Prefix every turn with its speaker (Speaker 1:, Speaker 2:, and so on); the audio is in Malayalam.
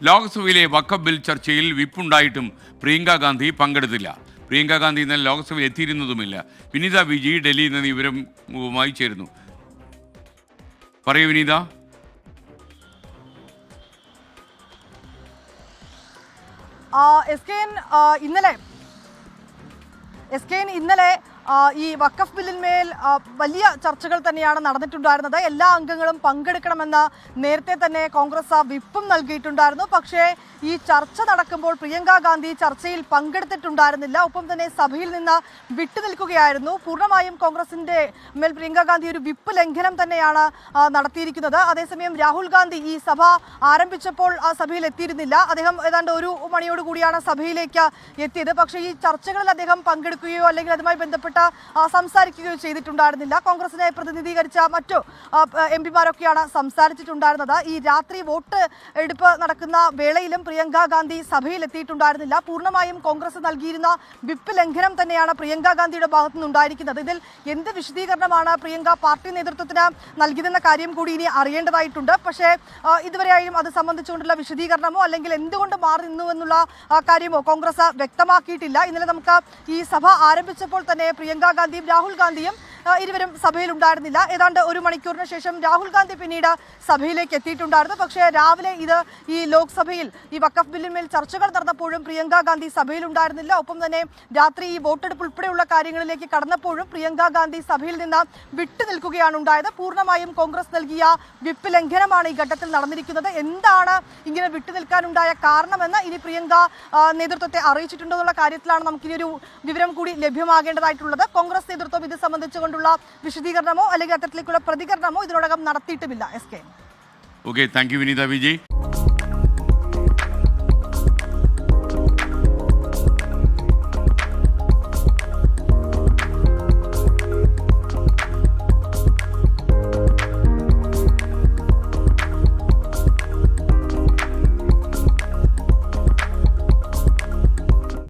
Speaker 1: ലോക്സഭയിലെ വഖഫ് ബിൽ ചർച്ചയിൽ വിപ്പുണ്ടായിട്ടും പ്രിയങ്ക ഗാന്ധി പങ്കെടുത്തില്ല. പ്രിയങ്ക ഗാന്ധി ഇന്നലെ ലോക്സഭയിൽ എത്തിയിരുന്നതുമില്ല. വിനീത വിജി ഡൽഹിയിൽ നിന്ന് വിവരവുമായി ചേരുന്നു. പറയൂ വിനീത.
Speaker 2: ഇന്നലെ ഈ വഖഫ് ബില്ലിന്മേൽ വലിയ ചർച്ചകൾ തന്നെയാണ് നടന്നിട്ടുണ്ടായിരുന്നത്. എല്ലാ അംഗങ്ങളും പങ്കെടുക്കണമെന്ന് നേരത്തെ തന്നെ കോൺഗ്രസ് വിപ്പും നൽകിയിട്ടുണ്ടായിരുന്നു. പക്ഷേ ഈ ചർച്ച നടക്കുമ്പോൾ പ്രിയങ്ക ഗാന്ധി ചർച്ചയിൽ പങ്കെടുത്തിട്ടുണ്ടായിരുന്നില്ല. ഒപ്പം തന്നെ സഭയിൽ നിന്ന് വിട്ടുനിൽക്കുകയായിരുന്നു. പൂർണ്ണമായും കോൺഗ്രസിന്റെ മേൽ പ്രിയങ്ക ഗാന്ധി ഒരു വിപ്പ് ലംഘനം തന്നെയാണ് നടത്തിയിരിക്കുന്നത്. അതേസമയം രാഹുൽ ഗാന്ധി ഈ സഭ ആരംഭിച്ചപ്പോൾ ആ സഭയിൽ എത്തിയിരുന്നില്ല. അദ്ദേഹം ഏതാണ്ട് 1 മണിയോടുകൂടിയാണ് സഭയിലേക്ക് എത്തിയത്. പക്ഷേ ഈ ചർച്ചകളിൽ അദ്ദേഹം പങ്കെടുക്കുകയോ അല്ലെങ്കിൽ അതുമായി ബന്ധപ്പെട്ട് സംസാരിക്കുകയോ ചെയ്തിട്ടുണ്ടായിരുന്നില്ല. കോൺഗ്രസിനെ പ്രതിനിധീകരിച്ച മറ്റു എംപിമാരൊക്കെയാണ് സംസാരിച്ചിട്ടുണ്ടായിരുന്നത്. ഈ രാത്രി വോട്ട് എടുപ്പ് നടക്കുന്ന വേളയിലും പ്രിയങ്ക ഗാന്ധി സഭയിൽ എത്തിയിട്ടുണ്ടായിരുന്നില്ല. പൂർണ്ണമായും കോൺഗ്രസ് നൽകിയിരുന്ന വിപ്പ് ലംഘനം തന്നെയാണ് പ്രിയങ്ക ഗാന്ധിയുടെ ഭാഗത്തു നിന്നുണ്ടായിരിക്കുന്നത്. ഇതിൽ എന്ത് വിശദീകരണമാണ് പ്രിയങ്ക പാർട്ടി നേതൃത്വത്തിന് നൽകിയതെന്ന കാര്യം കൂടി ഇനി അറിയേണ്ടതായിട്ടുണ്ട്. പക്ഷേ ഇതുവരെയായും അത് സംബന്ധിച്ചുകൊണ്ടുള്ള വിശദീകരണമോ അല്ലെങ്കിൽ എന്തുകൊണ്ട് മാറി നിന്നുവെന്നുള്ള കാര്യമോ കോൺഗ്രസ് വ്യക്തമാക്കിയിട്ടില്ല. ഇന്നലെ നമുക്ക് ഈ സഭ ആരംഭിച്ചപ്പോൾ തന്നെ പ്രിയങ്ക ഗാന്ധിയും രാഹുൽ ഗാന്ധിയും ഇരുവരും സഭയിൽ ഉണ്ടായിരുന്നില്ല. ഏതാണ്ട് 1 മണിക്കൂറിന് ശേഷം രാഹുൽ ഗാന്ധി പിന്നീട് സഭയിലേക്ക് എത്തിയിട്ടുണ്ടായിരുന്നു. പക്ഷേ രാവിലെ ഈ ലോക്സഭയിൽ ഈ വഖഫ് ബില്ലിന്മേൽ ചർച്ചകൾ നടന്നപ്പോഴും പ്രിയങ്ക ഗാന്ധി സഭയിൽ ഉണ്ടായിരുന്നില്ല. ഒപ്പം തന്നെ രാത്രി ഈ വോട്ടെടുപ്പ് ഉൾപ്പെടെയുള്ള കാര്യങ്ങളിലേക്ക് കടന്നപ്പോഴും പ്രിയങ്ക ഗാന്ധി സഭയിൽ നിന്ന് വിട്ടുനിൽക്കുകയാണ് ഉണ്ടായത്. പൂർണ്ണമായും കോൺഗ്രസ് നൽകിയ വിപ്പ് ലംഘനമാണ് ഈ ഘട്ടത്തിൽ നടന്നിരിക്കുന്നത്. എന്താണ് ഇങ്ങനെ വിട്ടുനിൽക്കാനുണ്ടായ കാരണമെന്ന് ഇനി പ്രിയങ്ക നേതൃത്വത്തെ അറിയിച്ചിട്ടുണ്ടോ എന്നുള്ള കാര്യത്തിലാണ് നമുക്കിനിയൊരു വിവരം കൂടി ലഭ്യമാകേണ്ടതായിട്ടുള്ളത്. കോൺഗ്രസ് നേതൃത്വം ഇത് സംബന്ധിച്ചുകൊണ്ടുള്ള വിശദീകരണമോ അല്ലെങ്കിൽ അത്തരത്തിലേക്കുള്ള പ്രതികരണമോ ഇതിനോടകം നടത്തിയിട്ടുമില്ല.
Speaker 1: Okay, thank you Vineetha Vijay.